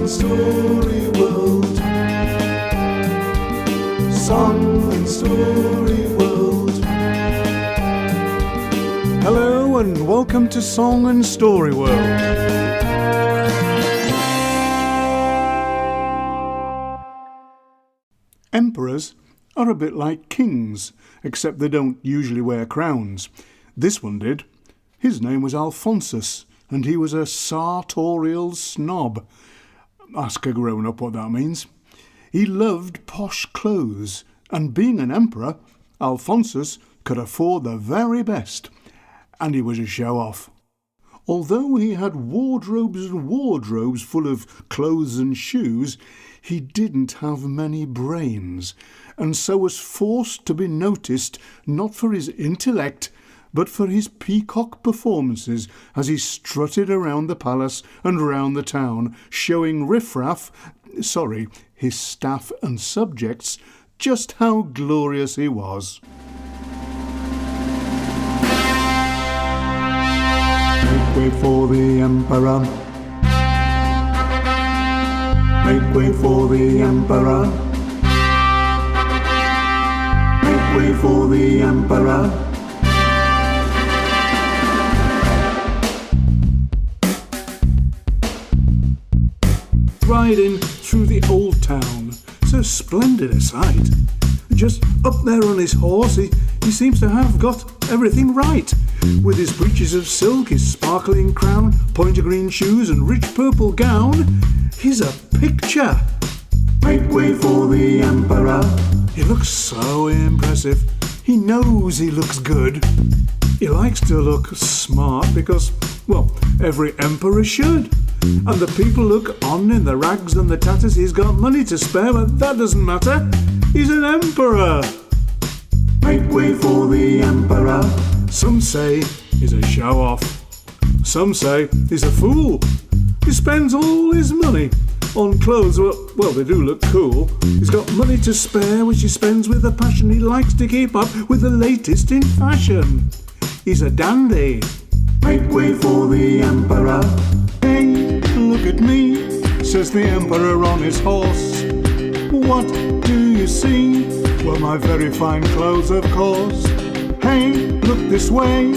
and Story World. Song and Story World. Hello and welcome to Song and Story World. Emperors are a bit like kings, except they don't usually wear crowns. This one did. His name was Alphonsus, and he was a sartorial snob. Ask a grown-up what that means. He loved posh clothes, and being an emperor, Alphonsus could afford the very best, and he was a show-off. Although he had wardrobes and wardrobes full of clothes and shoes, he didn't have many brains, and so was forced to be noticed not for his intellect, but for his peacock performances as he strutted around the palace and round the town, showing his staff and subjects, just how glorious he was. Make way for the emperor. Make way for the emperor. Make way for the emperor. Riding through the old town, so splendid a sight. Just up there on his horse, he seems to have got everything right. With his breeches of silk, his sparkling crown, pointer green shoes and rich purple gown, he's a picture. Make way for the emperor. He looks so impressive. He knows he looks good. He likes to look smart because, well, every emperor should. And the people look on in the rags and the tatters. He's got money to spare, but that doesn't matter. He's an emperor. Make way for the emperor. Some say he's a show-off. Some say he's a fool. He spends all his money on clothes. Well, they do look cool. He's got money to spare, which he spends with a passion. He likes to keep up with the latest in fashion. He's a dandy. Make way for the emperor. Hey, look at me, says the emperor on his horse. What do you see? Well, my very fine clothes, of course. Hey, look this way.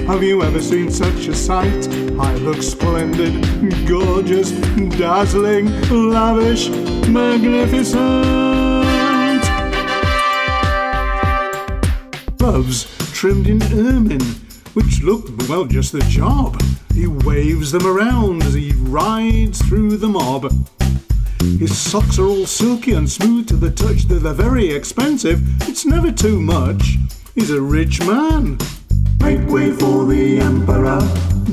Have you ever seen such a sight? I look splendid, gorgeous, dazzling, lavish, magnificent. Gloves trimmed in ermine, which look, well, just the job. He waves them around as he rides through the mob. His socks are all silky and smooth to the touch. They're very expensive. It's never too much. He's a rich man. Make way for the emperor.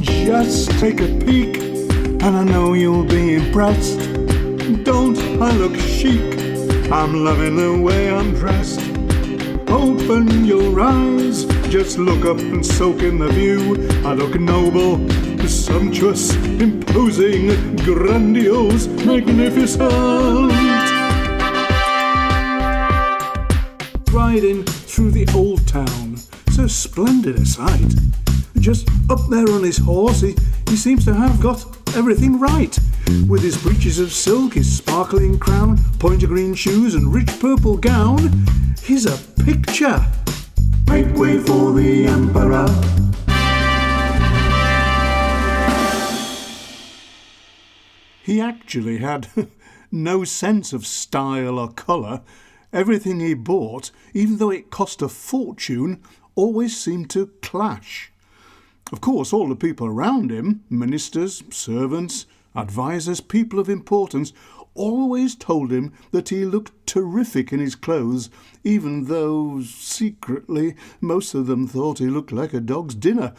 Just take a peek, and I know you'll be impressed. Don't I look chic? I'm loving the way I'm dressed. Open your eyes, just look up and soak in the view. I look noble, sumptuous, imposing, grandiose, magnificent. Riding through the old town, so splendid a sight. Just up there on his horse, he seems to have got everything right. With his breeches of silk, his sparkling crown, pointer green shoes and rich purple gown, he's a picture. Make way for the emperor. He actually had no sense of style or colour. Everything he bought, even though it cost a fortune, always seemed to clash. Of course, all the people around him, ministers, servants, advisers, people of importance, always told him that he looked terrific in his clothes, even though, secretly, most of them thought he looked like a dog's dinner,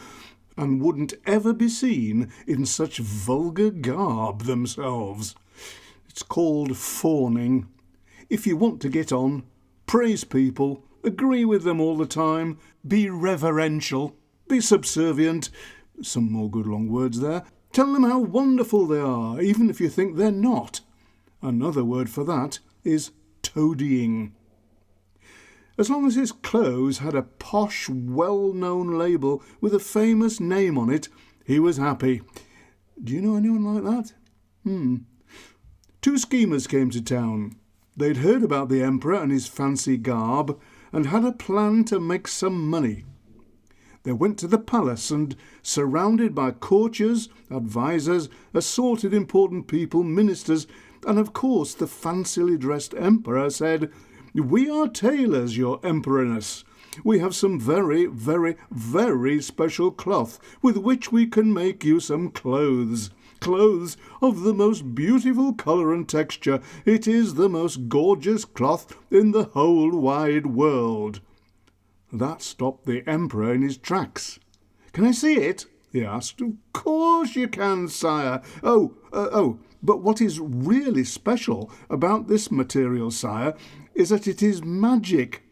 and wouldn't ever be seen in such vulgar garb themselves. It's called fawning. If you want to get on, praise people, agree with them all the time, be reverential, be subservient, some more good long words there, tell them how wonderful they are, even if you think they're not. Another word for that is toadying. As long as his clothes had a posh, well-known label with a famous name on it, he was happy. Do you know anyone like that? Two schemers came to town. They'd heard about the emperor and his fancy garb and had a plan to make some money. They went to the palace and, surrounded by courtiers, advisers, assorted important people, ministers, and of course the fancily dressed emperor, said, "We are tailors, your emperorness. We have some very, very, very special cloth with which we can make you some clothes. Clothes of the most beautiful colour and texture. It is the most gorgeous cloth in the whole wide world." That stopped the emperor in his tracks. "Can I see it?" he asked. "Of course you can, sire. But what is really special about this material, sire, is that it is magic."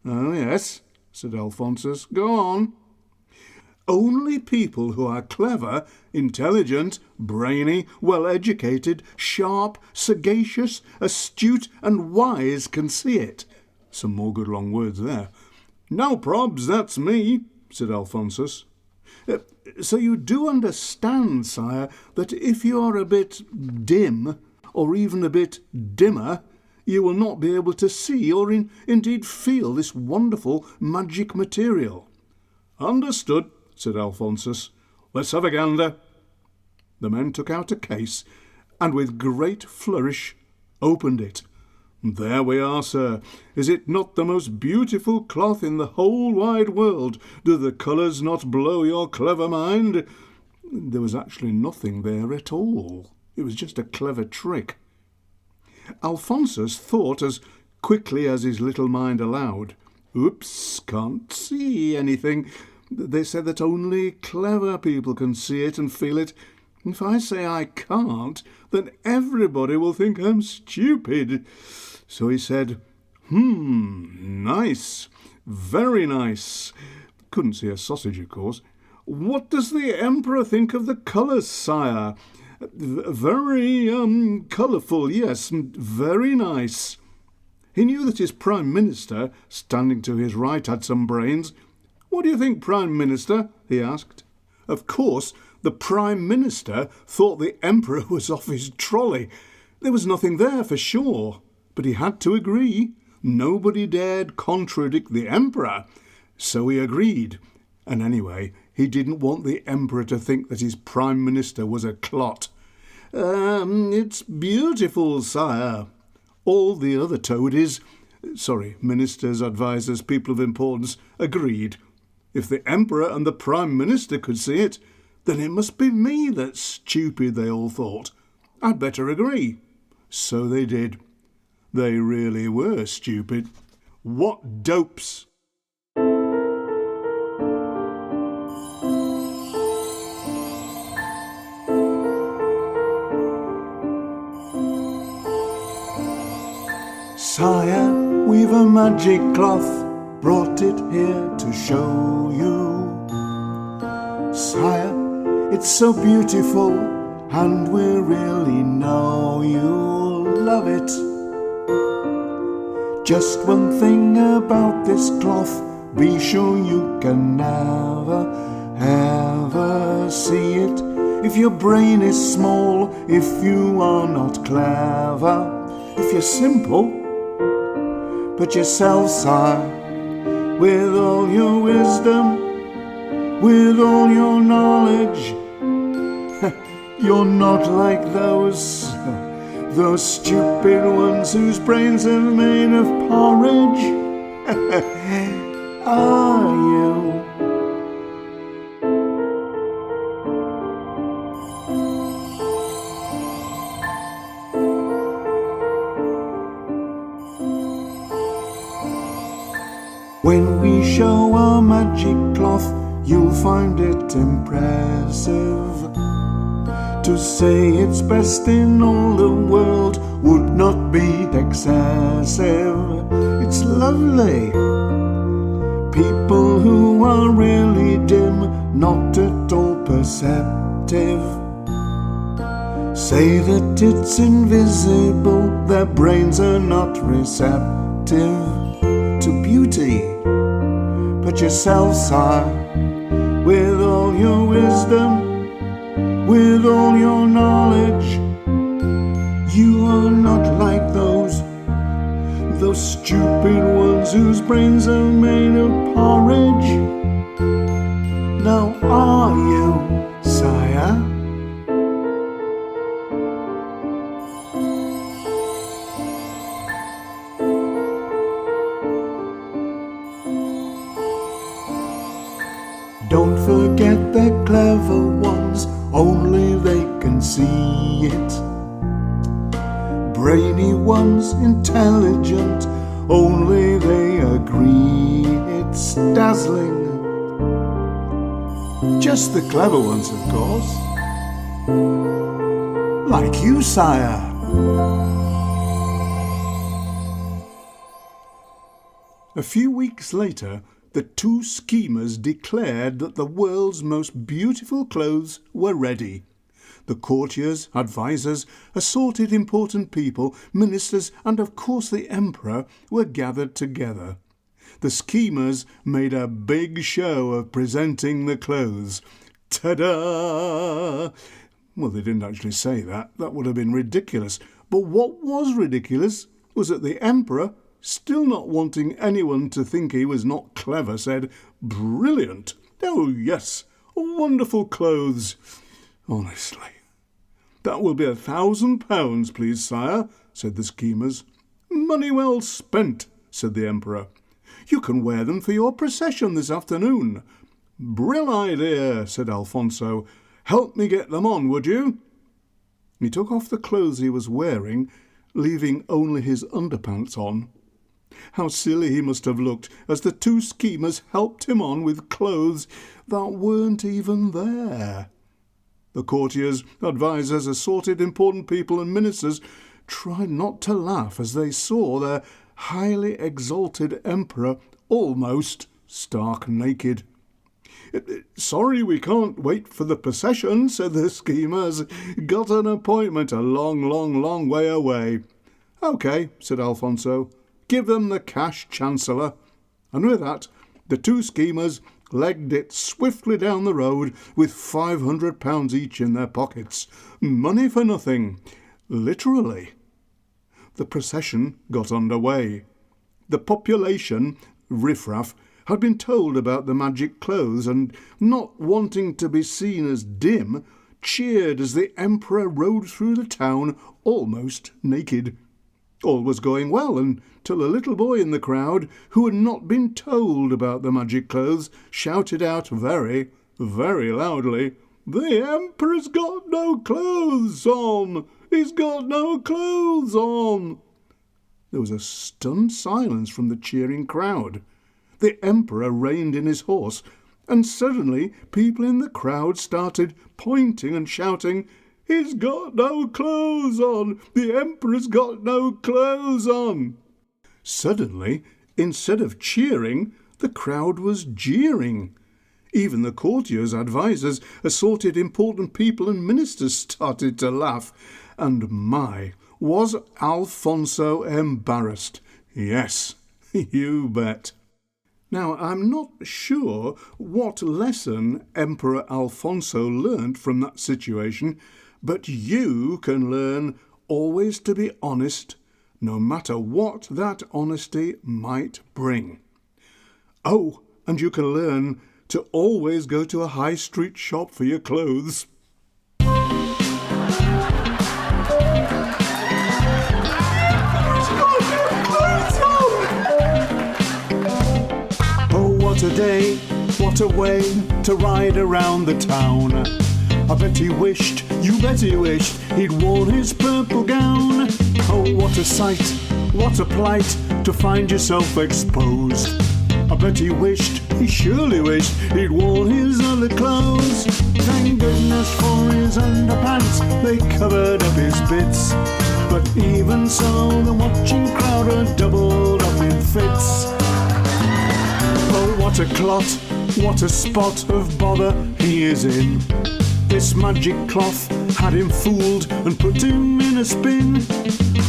"Oh, yes," said Alphonsus. "Go on." "Only people who are clever, intelligent, brainy, well-educated, sharp, sagacious, astute and wise can see it." Some more good long words there. "Now, probs, that's me," said Alphonsus. "So you do understand, sire, that if you are a bit dim, or even a bit dimmer, you will not be able to see or indeed feel this wonderful magic material." "Understood," said Alphonsus. "Let's have a gander." The men took out a case and with great flourish opened it. "There we are, sir. Is it not the most beautiful cloth in the whole wide world? Do the colours not blow your clever mind?" There was actually nothing there at all. It was just a clever trick. Alphonsus thought as quickly as his little mind allowed. "Oops, can't see anything. They said that only clever people can see it and feel it. If I say I can't, then everybody will think I'm stupid." So he said, Nice, very nice." Couldn't see a sausage, of course. "What does the emperor think of the colours, sire?" Very colourful, yes, very nice." He knew that his Prime Minister, standing to his right, had some brains. "What do you think, Prime Minister?" he asked. Of course, the Prime Minister thought the Emperor was off his trolley. There was nothing there for sure, but he had to agree. Nobody dared contradict the Emperor, so he agreed. And anyway, he didn't want the Emperor to think that his Prime Minister was a clot. It's beautiful, sire." All the other toadies, ministers, advisers, people of importance, agreed. If the Emperor and the Prime Minister could see it, then it must be me that's stupid, they all thought. I'd better agree. So they did. They really were stupid. What dopes! Sire, we've a magic cloth, brought it here to show you. Sire, it's so beautiful, and we really know you'll love it. Just one thing about this cloth, be sure you can never, ever see it. If your brain is small, if you are not clever, if you're simple, but yourself, sire, with all your wisdom, with all your knowledge, you're not like those stupid ones whose brains are made of porridge. Are you? When we show our magic cloth, you'll find it impressive. To say it's best in all the world would not be excessive. It's lovely. People who are really dim, not at all perceptive, say that it's invisible, their brains are not receptive to beauty. But yourself, sire, with all your wisdom, with all your knowledge, you stupid ones whose brains are made of porridge. Now are you, sire? Don't forget the clever ones, only they can see it. Brainy ones, intelligent, only they agree. It's dazzling. Just the clever ones, of course. Like you, sire. A few weeks later, the two schemers declared that the world's most beautiful clothes were ready. The courtiers, advisers, assorted important people, ministers, and of course the emperor were gathered together. The schemers made a big show of presenting the clothes. Ta-da! Well, they didn't actually say that. That would have been ridiculous. But what was ridiculous was that the emperor, still not wanting anyone to think he was not clever, said, "Brilliant! Oh, yes, wonderful clothes. Honestly." "That will be £1,000, please, sire," said the schemers. "Money well spent," said the emperor. "You can wear them for your procession this afternoon." "Brill idea," said Alfonso. "Help me get them on, would you?" He took off the clothes he was wearing, leaving only his underpants on. How silly he must have looked as the two schemers helped him on with clothes that weren't even there. The courtiers, advisers, assorted important people and ministers tried not to laugh as they saw their highly exalted emperor almost stark naked. "Sorry we can't wait for the procession," said the schemers. "Got an appointment a long way away." "OK," said Alfonso. "Give them the cash, Chancellor." And with that, the two schemers legged it swiftly down the road with £500 each in their pockets. Money for nothing. Literally. The procession got under way. The population, riffraff, had been told about the magic clothes and, not wanting to be seen as dim, cheered as the emperor rode through the town almost naked. All was going well until a little boy in the crowd, who had not been told about the magic clothes, shouted out very, very loudly, "The emperor's got no clothes on! He's got no clothes on!" There was a stunned silence from the cheering crowd. The emperor reined in his horse, and suddenly people in the crowd started pointing and shouting, "He's got no clothes on! The emperor's got no clothes on!" Suddenly, instead of cheering, the crowd was jeering. Even the courtiers, advisers, assorted important people and ministers started to laugh. And my, was Alfonso embarrassed. Yes, you bet. Now, I'm not sure what lesson Emperor Alfonso learnt from that situation, but you can learn always to be honest, no matter what that honesty might bring. Oh, and you can learn to always go to a high street shop for your clothes. Oh, what a day, what a way to ride around the town. I bet he wished, you bet he wished, he'd worn his purple gown. Oh, what a sight, what a plight, to find yourself exposed. I bet he wished, he surely wished, he'd worn his other clothes. Thank goodness for his underpants, they covered up his bits. But even so, the watching crowd are doubled up in fits. Oh, what a clot, what a spot of bother he is in. This magic cloth had him fooled and put him in a spin.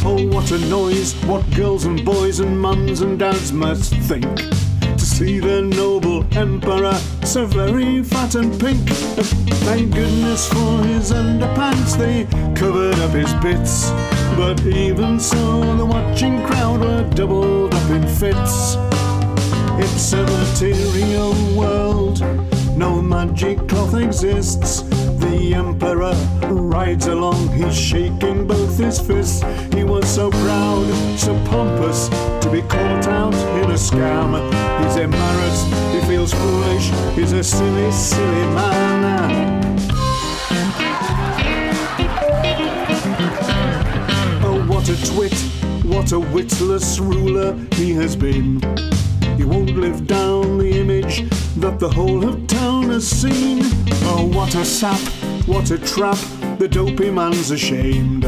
Oh, what a noise, what girls and boys and mums and dads must think, to see the noble emperor so very fat and pink. Thank goodness for his underpants, they covered up his bits. But even so, the watching crowd were doubled up in fits. It's a material world, no magic cloth exists. The emperor rides along, he's shaking both his fists. He was so proud, so pompous, to be caught out in a scam. He's embarrassed, he feels foolish, he's a silly, silly man. Oh, what a twit, what a witless ruler he has been. He won't live down the image that the whole of town has seen. Oh, what a sap, what a trap, the dopey man's ashamed.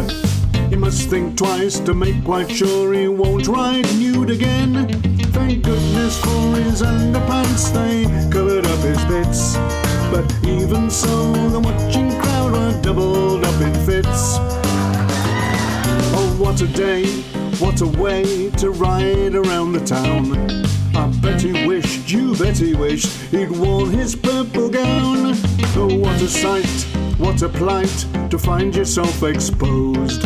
He must think twice to make quite sure he won't ride nude again. Thank goodness for his underpants, they covered up his bits. But even so, the watching crowd were doubled up in fits. Oh, what a day, what a way to ride around the town. I bet he wished, you bet he wished, he'd worn his purple gown. Oh, what a sight, what a plight, to find yourself exposed.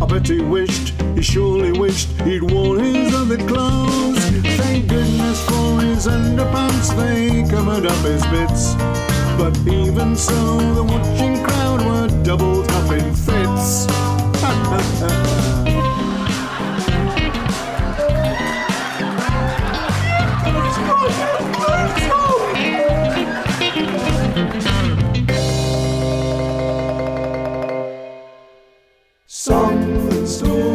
I bet he wished, he surely wished, he'd worn his other clothes. Thank goodness for his underpants, they covered up his bits. But even so, the watching crowd were doubled up in fits. Ha ha ha. Song and story.